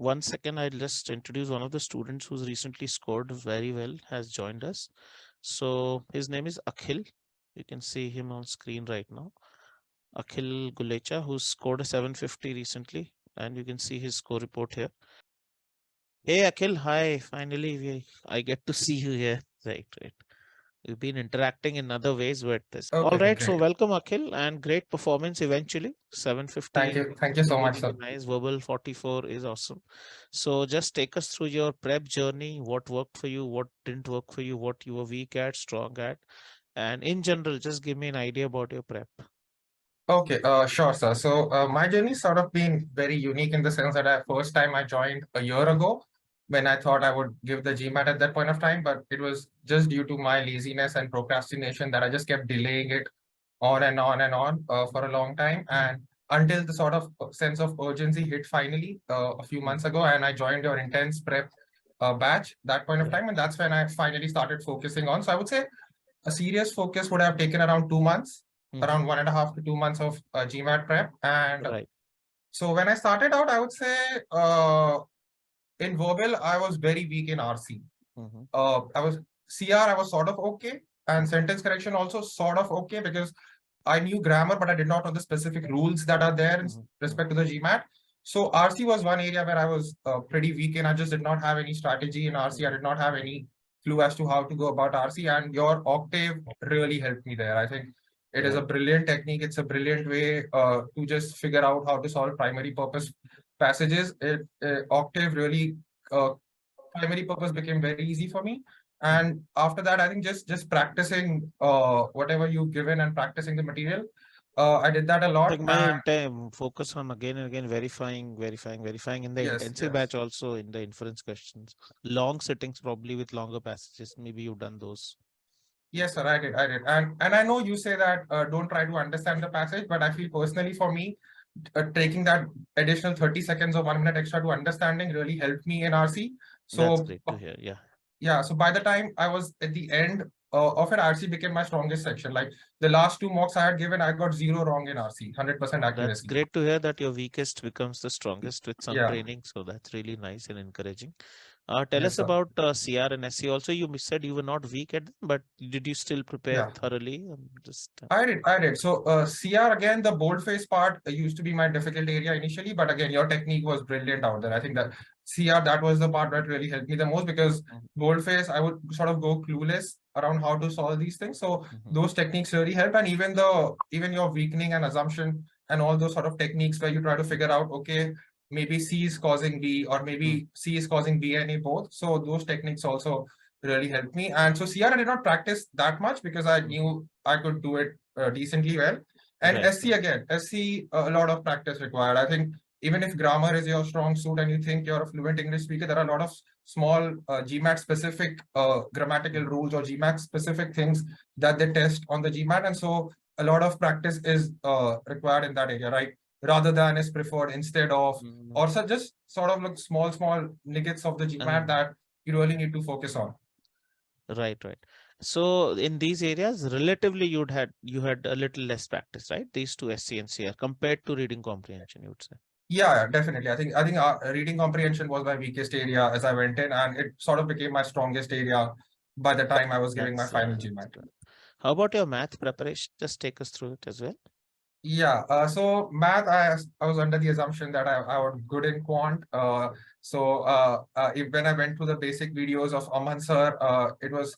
1 second, I'll just introduce one of the students who's recently scored very well, has joined us. So his name is Akhil. You can see him on screen right now. Akhil Gulecha, who's scored a 750 recently, and you can see his score report here. Hey Akhil, hi. Finally, I get to see you here. Right. We've been interacting in other ways with this. All Okay, okay, right, so great. welcome Akhil, and great performance eventually. 750, Thank you so really, much, really sir. nice. Verbal 44 is awesome. So just take us through your prep journey. What worked for you? What didn't work for you? What you were weak at, strong at, and in general, just give me an idea about your prep. Okay, sure, sir. So my journey sort of been very unique in the sense that first time I joined a year ago when I thought I would give the GMAT at that point of time, but it was just due to my laziness and procrastination that I just kept delaying it on and on and on for a long time. And until the sort of sense of urgency hit finally a few months ago, and I joined your intense prep batch that point of time. And that's when I finally started focusing on. So I would say a serious focus would have taken around 2 months, around 1.5 to 2 months of GMAT prep. And Right. so when I started out, I would say in verbal, I was very weak in RC. I was CR, I was sort of okay, and sentence correction also sort of okay because I knew grammar, but I did not know the specific rules that are there in respect to the GMAT. So RC was one area where I was pretty weak in. I just did not have any strategy in RC. I did not have any clue as to how to go about RC, and your octave really helped me there. I think it is a brilliant technique. It's a brilliant way to just figure out how to solve primary purpose passages. Octave really primary purpose became very easy for me. And after that, I think just practicing whatever you've given and practicing the material. I did that a lot. Like my focus on again and again verifying in the Yes, intensive yes. batch, also in the inference questions. Long sittings, probably with longer passages. Maybe you've done those. Yes, sir, I did. And I know you say that don't try to understand the passage, but I feel personally for me, taking that additional 30 seconds or 1 minute extra to understanding really helped me in RC. That's So great to hear. Yeah. yeah, so by the time I was at the end of it, RC became my strongest section. Like the last two mocks I had given, I got 0 wrong in RC, 100% That's accuracy. great to hear that your weakest becomes the strongest with some Yeah. training. So that's really nice and encouraging. Tell Yes, us sir. about CR and SC. Also, you said you were not weak at them, but did you still prepare Yeah. thoroughly? Just I did. So CR again, the boldface part used to be my difficult area initially, but again, your technique was brilliant out there. I think that CR, that was the part that really helped me the most because boldface, I would sort of go clueless around how to solve these things. So those techniques really help. And even your weakening and assumption and all those sort of techniques where you try to figure out, okay, maybe C is causing B or maybe C is causing B and A both. So those techniques also really helped me. And so CR I did not practice that much because I knew I could do it decently well. And SC again, SC a lot of practice required. I think even if grammar is your strong suit and you think you're a fluent English speaker, there are a lot of small GMAT specific grammatical rules or GMAT specific things that they test on the GMAT. And so a lot of practice is required in that area, right? Rather than is preferred instead of, or so just sort of like small nuggets of the GMAT that you really need to focus on. Right. So in these areas, relatively you had a little less practice, right? These two, SC and CR, compared to reading comprehension, you would say. Yeah, definitely. I think reading comprehension was my weakest area as I went in, and it sort of became my strongest area by the time I was giving my final GMAT. How about your math preparation? Just take us through it as well. Yeah, so math, I was under the assumption that I was good in quant. When I went through the basic videos of Aman sir, it was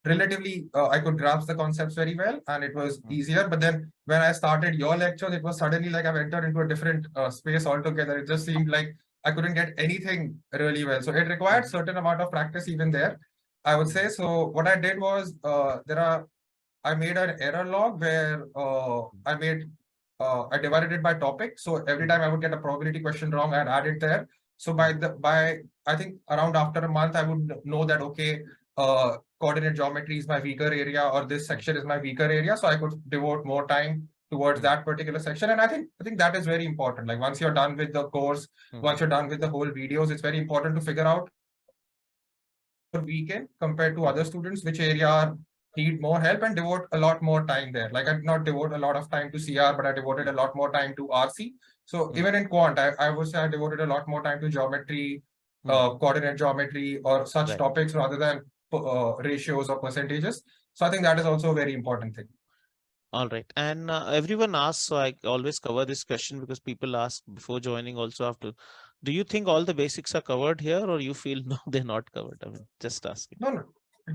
relatively, I could grasp the concepts very well and it was easier. But then when I started your lectures, it was suddenly like I've entered into a different space altogether. It just seemed like I couldn't get anything really well. So it required certain amount of practice even there, I would say. So what I did was I made an error log where I divided it by topic. So every time I would get a probability question wrong, I'd add it there. So by I think around after a month, I would know that okay, coordinate geometry is my weaker area, or this section is my weaker area. So I could devote more time towards that particular section. And I think that is very important. Like once you're done with the course, once you're done with the whole videos, it's very important to figure out weekend compared to other students, which area need more help, and devote a lot more time there. Like I did not devote a lot of time to CR, but I devoted a lot more time to RC. So even in quant, I would say I devoted a lot more time to geometry, coordinate geometry, or such Right. topics rather than ratios or percentages. So I think that is also a very important thing. All right. And everyone asks, so I always cover this question because people ask before joining also after. Do you think all the basics are covered here, or you feel no, they're not covered? I mean, just asking. No, no,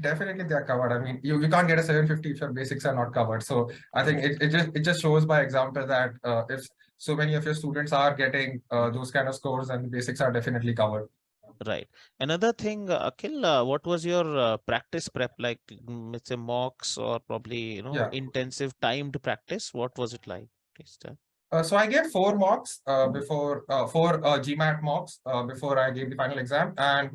definitely they are covered. I mean, you can't get a 750 if your basics are not covered. So I think Right. it just shows by example that if so many of your students are getting those kind of scores, and the basics are definitely covered. Right. Another thing, Akhil, what was your practice prep like? Let's say mocks or probably, Yeah. intensive timed practice. What was it like? Please tell. So I gave four mocks before four GMAT mocks before I gave the final exam, and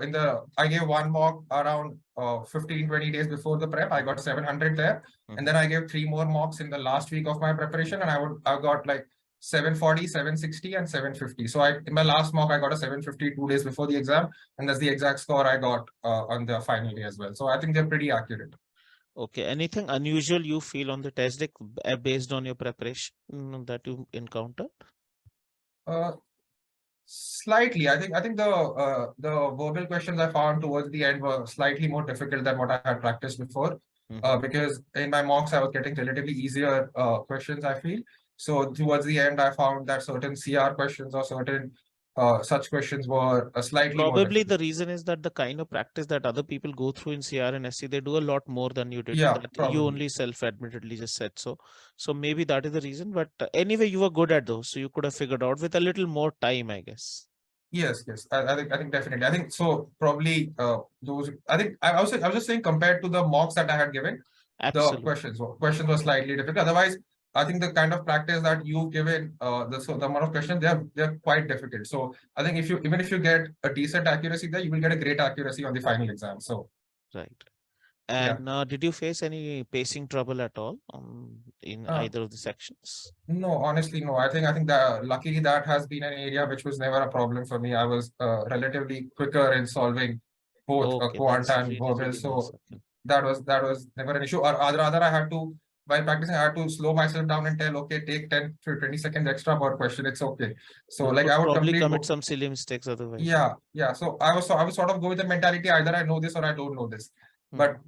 in the I gave one mock around 15-20 days before the prep. I got 700 there, and then I gave three more mocks in the last week of my preparation, and I got like 740, 760, and 750. So in my last mock I got a 750 2 days before the exam, and that's the exact score I got on the final day as well. So I think they're pretty accurate. Okay. Anything unusual you feel on the test deck based on your preparation that you encountered? Uh, Slightly. I think the verbal questions I found towards the end were slightly more difficult than what I had practiced before. Because in my mocks I was getting relatively easier questions, I feel. So towards the end, I found that certain CR questions or certain such questions were slightly more Probably difficult. the reason is that the kind of practice that other people go through in CR and SC, they do a lot more than you did. Yeah, That you probably. only self-admittedly just said so. So maybe that is the reason. But anyway, you were good at those, so you could have figured out with a little more time, I guess. Yes, yes. I think definitely. I think so. Probably those. I think I was just saying compared to the mocks that I had given, the Absolutely. questions were slightly difficult. Otherwise, I think the kind of practice that you've given, the amount of questions they're quite difficult. So I think if you get a decent accuracy there, you will get a great accuracy on the final exam. So Right. yeah. And did you face any pacing trouble at all in Uh, either of the sections? no, honestly, no. I think that luckily that has been an area which was never a problem for me. I was relatively quicker in solving both Okay, quant that's and really, verbal. really nice. So Okay. that was never an issue. Or rather, I had to while practicing, I had to slow myself down and tell, okay, take 10 to 20 seconds extra per question. It's okay. So You like could I would probably complete commit some silly mistakes otherwise. yeah, yeah. So I was sort of go with the mentality either I know this or I don't know this. But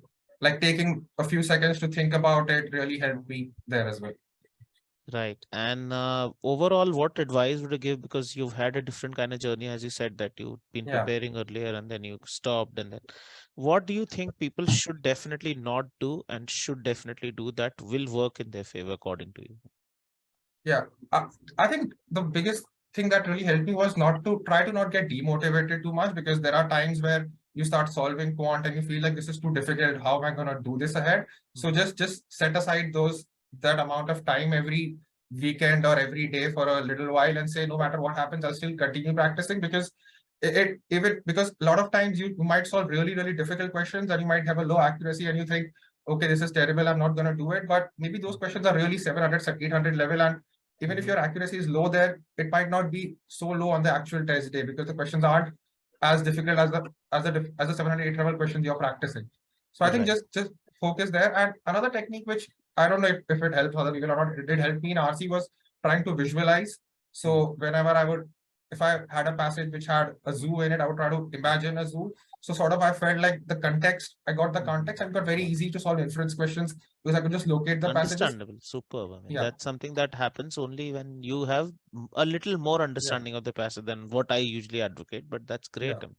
like taking a few seconds to think about it really helped me there as well. Right. And overall, what advice would you give? Because you've had a different kind of journey, as you said, that you've been Yeah. preparing earlier and then you stopped. And then, what do you think people should definitely not do and should definitely do that will work in their favor, according to you? Yeah, I think the biggest thing that really helped me was not to try to not get demotivated too much, because there are times where you start solving quant and you feel like this is too difficult. How am I going to do this ahead? So just set aside that amount of time every weekend or every day for a little while and say, no matter what happens, I'll still continue practicing, because because a lot of times you might solve really difficult questions and you might have a low accuracy and you think, okay, this is terrible, I'm not going to do it. But maybe those questions are really 700, 800 level, and even if your accuracy is low there, it might not be so low on the actual test day, because the questions aren't as difficult as the 700 8 level questions you're practicing. So I think Right. just focus there. And another technique which I don't know if it helps other people or not, it did help me in RC, was trying to visualize. So whenever if I had a passage which had a zoo in it, I would try to imagine a zoo. So sort of I felt like I got the context, and it got very easy to solve inference questions because I could just locate the passages. Understandable. Superb. I mean, Yeah. that's something that happens only when you have a little more Yeah. understanding of the passage than what I usually advocate, but that's great. Yeah. I mean,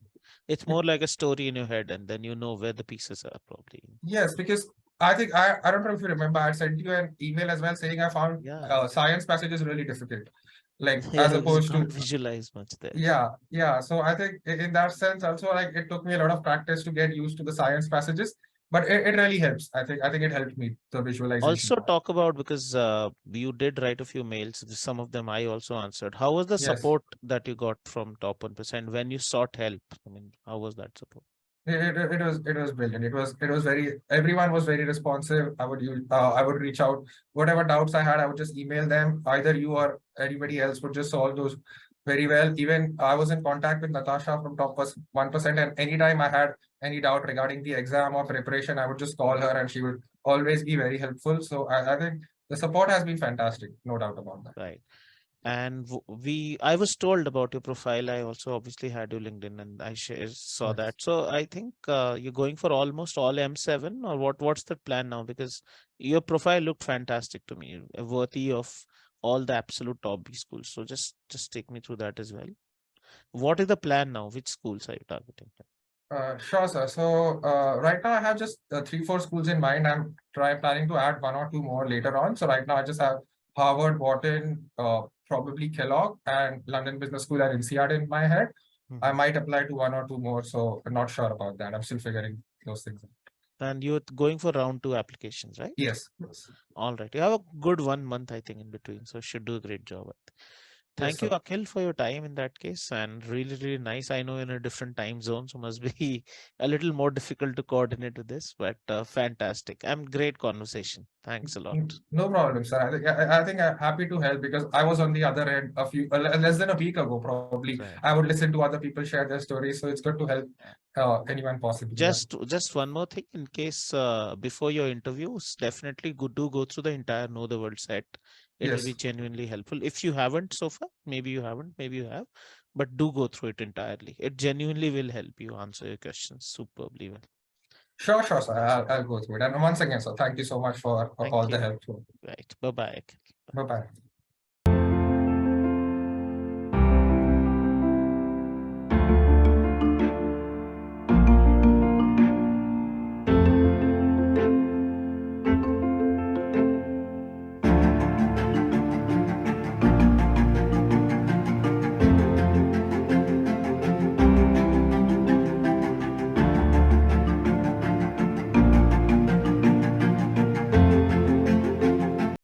it's more like a story in your head, and then you know where the pieces are probably. Yes, because I think I don't know if you remember, I sent you an email as well saying I found Yeah. science passages really difficult, like Yeah, as because you opposed can't to visualize much there. yeah. So I think in that sense also, like, it took me a lot of practice to get used to the science passages, but it really helps. I think it helped me, the visualization Also part. talk about, because you did write a few mails, some of them I also answered. How was the Yes. support that you got from top 1% when you sought help? I mean, how was that support? It was brilliant. It was very, everyone was very responsive. I would reach out, whatever doubts I had, I would just email them. Either you or anybody else would just solve those very well. Even I was in contact with Natasha from Top 1%, and anytime I had any doubt regarding the exam or preparation, I would just call her and she would always be very helpful. So I think the support has been fantastic, no doubt about that. Right. And I was told about your profile. I also obviously had your LinkedIn, and saw Yes. that. So I think you're going for almost all M7, or what's the plan now? Because your profile looked fantastic to me, worthy of all the absolute top B schools. So just take me through that as well. What is the plan now? Which schools are you targeting? Sure, sir. So right now I have just 3, 4 schools in mind. I'm planning to add 1 or 2 more later on. So right now I just have Harvard, Wharton, probably Kellogg, and London Business School and INSEAD in my head. I Mhm. might apply to 1 or 2 more, so I'm not sure about that. I'm still figuring those things out. And you're going for round two applications, right? Yes, yes, All right. You have a good 1 month, I think, in between. So should do a great job. yes, Thank you, sir. Akhil, for your time in that case. And really, really nice. I know in a different time zone, so must be a little more difficult to coordinate with this, but fantastic. And great conversation. Thanks a lot. No problem, sir. I think I'm happy to help because I was on the other end less than a week ago. Probably I Right. would listen to other people share their stories, so it's good to help anyone possible. Yeah. Just one more thing, in case before your interviews, definitely do go through the entire Know the World set. It'll be Yes. genuinely helpful. If you haven't so far, maybe you haven't, maybe you have, but do go through it entirely. It genuinely will help you answer your questions superbly well. Sure, sure, sir. I'll go through it. And once again, sir, thank you so much for all Thank the you. help. Right. Bye bye. Bye bye.